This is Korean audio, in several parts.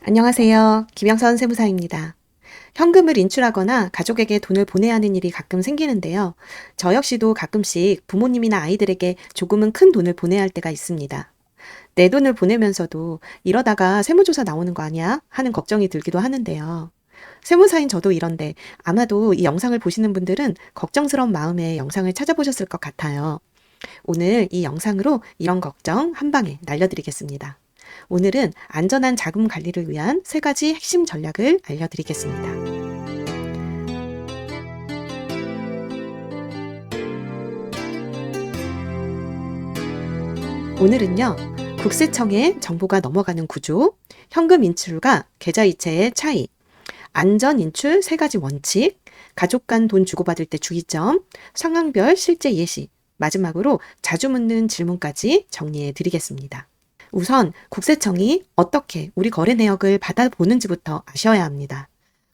안녕하세요. 김영선 세무사입니다. 현금을 인출하거나 가족에게 돈을 보내야 하는 일이 가끔 생기는데요. 저 역시도 가끔씩 부모님이나 아이들에게 조금은 큰 돈을 보내야 할 때가 있습니다. 내 돈을 보내면서도 이러다가 세무조사 나오는 거 아니야? 하는 걱정이 들기도 하는데요. 세무사인 저도 이런데 아마도 이 영상을 보시는 분들은 걱정스러운 마음에 영상을 찾아보셨을 것 같아요. 오늘 이 영상으로 이런 걱정 한 방에 날려드리겠습니다. 오늘은 안전한 자금 관리를 위한 세 가지 핵심 전략을 알려드리겠습니다. 오늘은요, 국세청에 정보가 넘어가는 구조, 현금 인출과 계좌이체의 차이, 안전 인출 세 가지 원칙, 가족 간 돈 주고받을 때 주의점, 상황별 실제 예시, 마지막으로 자주 묻는 질문까지 정리해 드리겠습니다. 우선 국세청이 어떻게 우리 거래 내역을 받아보는지부터 아셔야 합니다.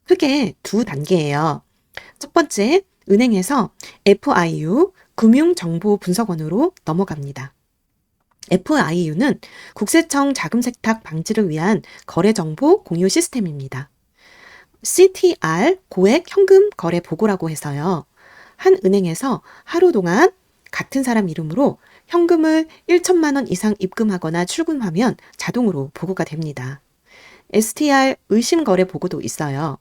크게 두 단계예요. 첫 번째, 은행에서 FIU, 금융정보분석원으로 넘어갑니다. FIU는 국세청 자금 세탁 방지를 위한 거래정보 공유 시스템입니다. CTR, 고액 현금 거래 보고라고 해서요. 한 은행에서 하루 동안 같은 사람 이름으로 현금을 1천만 원 이상 입금하거나 출금하면 자동으로 보고가 됩니다. STR 의심 거래 보고도 있어요.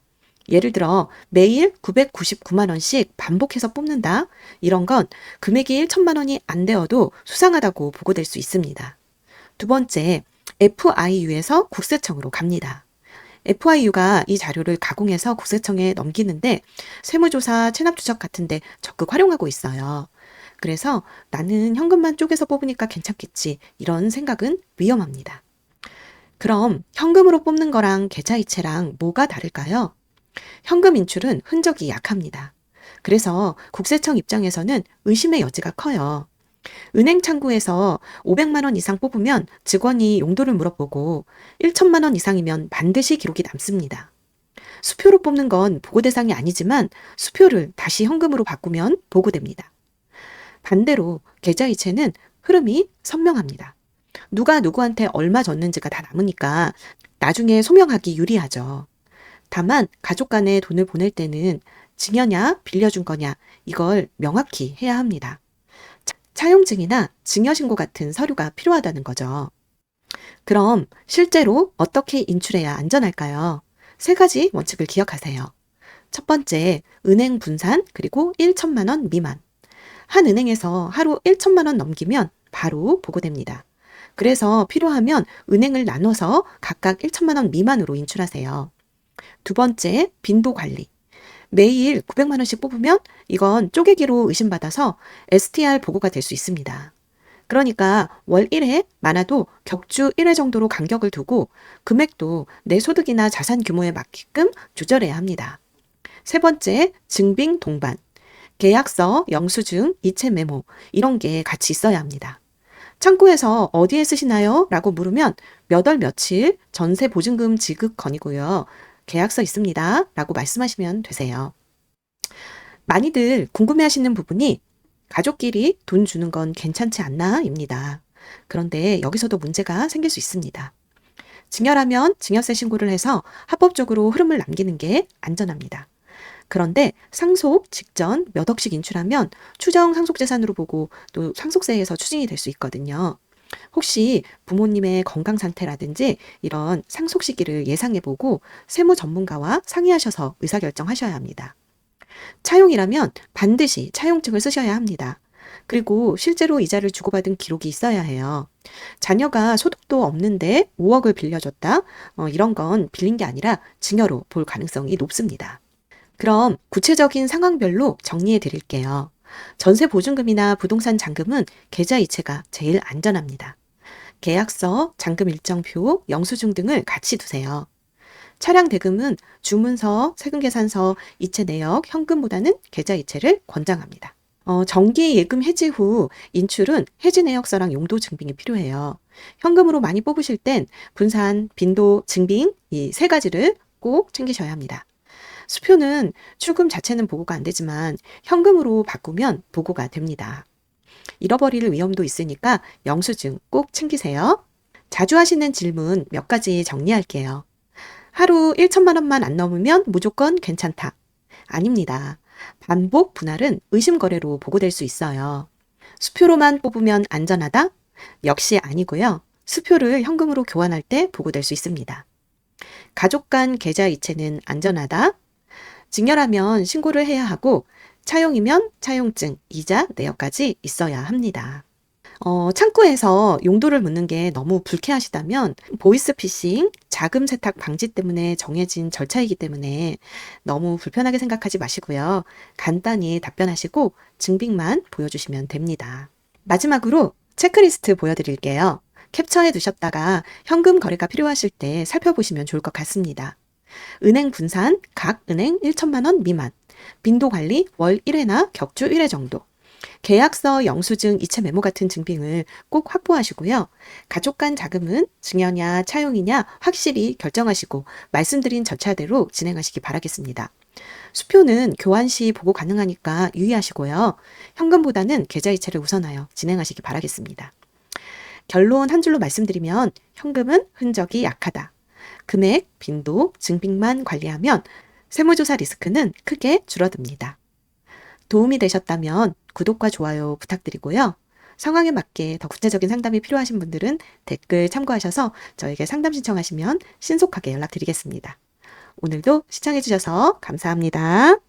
예를 들어 매일 999만 원씩 반복해서 뽑는다. 이런 건 금액이 1천만 원이 안 되어도 수상하다고 보고될 수 있습니다. 두 번째, FIU에서 국세청으로 갑니다. FIU가 이 자료를 가공해서 국세청에 넘기는데 세무조사, 체납추적 같은데 적극 활용하고 있어요. 그래서 나는 현금만 쪼개서 뽑으니까 괜찮겠지. 이런 생각은 위험합니다. 그럼 현금으로 뽑는 거랑 계좌이체랑 뭐가 다를까요? 현금 인출은 흔적이 약합니다. 그래서 국세청 입장에서는 의심의 여지가 커요. 은행 창구에서 500만 원 이상 뽑으면 직원이 용도를 물어보고 1천만 원 이상이면 반드시 기록이 남습니다. 수표로 뽑는 건 보고 대상이 아니지만 수표를 다시 현금으로 바꾸면 보고됩니다. 반대로 계좌이체는 흐름이 선명합니다. 누가 누구한테 얼마 줬는지가 다 남으니까 나중에 소명하기 유리하죠. 다만 가족 간에 돈을 보낼 때는 증여냐 빌려준 거냐 이걸 명확히 해야 합니다. 차용증이나 증여신고 같은 서류가 필요하다는 거죠. 그럼 실제로 어떻게 인출해야 안전할까요? 세 가지 원칙을 기억하세요. 첫 번째, 은행 분산 그리고 1천만 원 미만. 한 은행에서 하루 1천만 원 넘기면 바로 보고됩니다. 그래서 필요하면 은행을 나눠서 각각 1천만 원 미만으로 인출하세요. 두 번째, 빈도 관리. 매일 900만 원씩 뽑으면 이건 쪼개기로 의심받아서 STR 보고가 될 수 있습니다. 그러니까 월 1회, 많아도 격주 1회 정도로 간격을 두고 금액도 내 소득이나 자산 규모에 맞게끔 조절해야 합니다. 세 번째, 증빙 동반. 계약서, 영수증, 이체 메모 이런 게 같이 있어야 합니다. 창구에서 어디에 쓰시나요? 라고 물으면 몇 월 며칠 전세 보증금 지급 건이고요. 계약서 있습니다. 라고 말씀하시면 되세요. 많이들 궁금해하시는 부분이 가족끼리 돈 주는 건 괜찮지 않나? 입니다. 그런데 여기서도 문제가 생길 수 있습니다. 증여라면 증여세 신고를 해서 합법적으로 흐름을 남기는 게 안전합니다. 그런데 상속 직전 몇 억씩 인출하면 추정 상속재산으로 보고 또 상속세에서 추징이 될 수 있거든요. 혹시 부모님의 건강 상태라든지 이런 상속 시기를 예상해보고 세무 전문가와 상의하셔서 의사결정하셔야 합니다. 차용이라면 반드시 차용증을 쓰셔야 합니다. 그리고 실제로 이자를 주고받은 기록이 있어야 해요. 자녀가 소득도 없는데 5억을 빌려줬다? 이런 건 빌린 게 아니라 증여로 볼 가능성이 높습니다. 그럼 구체적인 상황별로 정리해 드릴게요. 전세 보증금이나 부동산 잔금은 계좌이체가 제일 안전합니다. 계약서, 잔금 일정표, 영수증 등을 같이 두세요. 차량 대금은 주문서, 세금계산서, 이체 내역, 현금보다는 계좌이체를 권장합니다. 정기 예금 해지 후 인출은 해지 내역서랑 용도 증빙이 필요해요. 현금으로 많이 뽑으실 땐 분산, 빈도, 증빙 이 세 가지를 꼭 챙기셔야 합니다. 수표는 출금 자체는 보고가 안 되지만 현금으로 바꾸면 보고가 됩니다. 잃어버릴 위험도 있으니까 영수증 꼭 챙기세요. 자주 하시는 질문 몇 가지 정리할게요. 하루 1천만 원만 안 넘으면 무조건 괜찮다. 아닙니다. 반복 분할은 의심 거래로 보고될 수 있어요. 수표로만 뽑으면 안전하다? 역시 아니고요. 수표를 현금으로 교환할 때 보고될 수 있습니다. 가족 간 계좌 이체는 안전하다? 직렬하면 신고를 해야 하고 차용이면 차용증, 이자, 내역까지 있어야 합니다. 창구에서 용도를 묻는 게 너무 불쾌하시다면 보이스피싱, 자금 세탁 방지 때문에 정해진 절차이기 때문에 너무 불편하게 생각하지 마시고요. 간단히 답변하시고 증빙만 보여주시면 됩니다. 마지막으로 체크리스트 보여드릴게요. 캡처해 두셨다가 현금 거래가 필요하실 때 살펴보시면 좋을 것 같습니다. 은행 분산, 각 은행 1천만 원 미만, 빈도 관리 월 1회나 격주 1회 정도, 계약서, 영수증, 이체 메모 같은 증빙을 꼭 확보하시고요. 가족 간 자금은 증여냐 차용이냐 확실히 결정하시고 말씀드린 절차대로 진행하시기 바라겠습니다. 수표는 교환 시 보고 가능하니까 유의하시고요. 현금보다는 계좌이체를 우선하여 진행하시기 바라겠습니다. 결론 한 줄로 말씀드리면 현금은 흔적이 약하다. 금액, 빈도, 증빙만 관리하면 세무조사 리스크는 크게 줄어듭니다. 도움이 되셨다면 구독과 좋아요 부탁드리고요. 상황에 맞게 더 구체적인 상담이 필요하신 분들은 댓글 참고하셔서 저에게 상담 신청하시면 신속하게 연락드리겠습니다. 오늘도 시청해주셔서 감사합니다.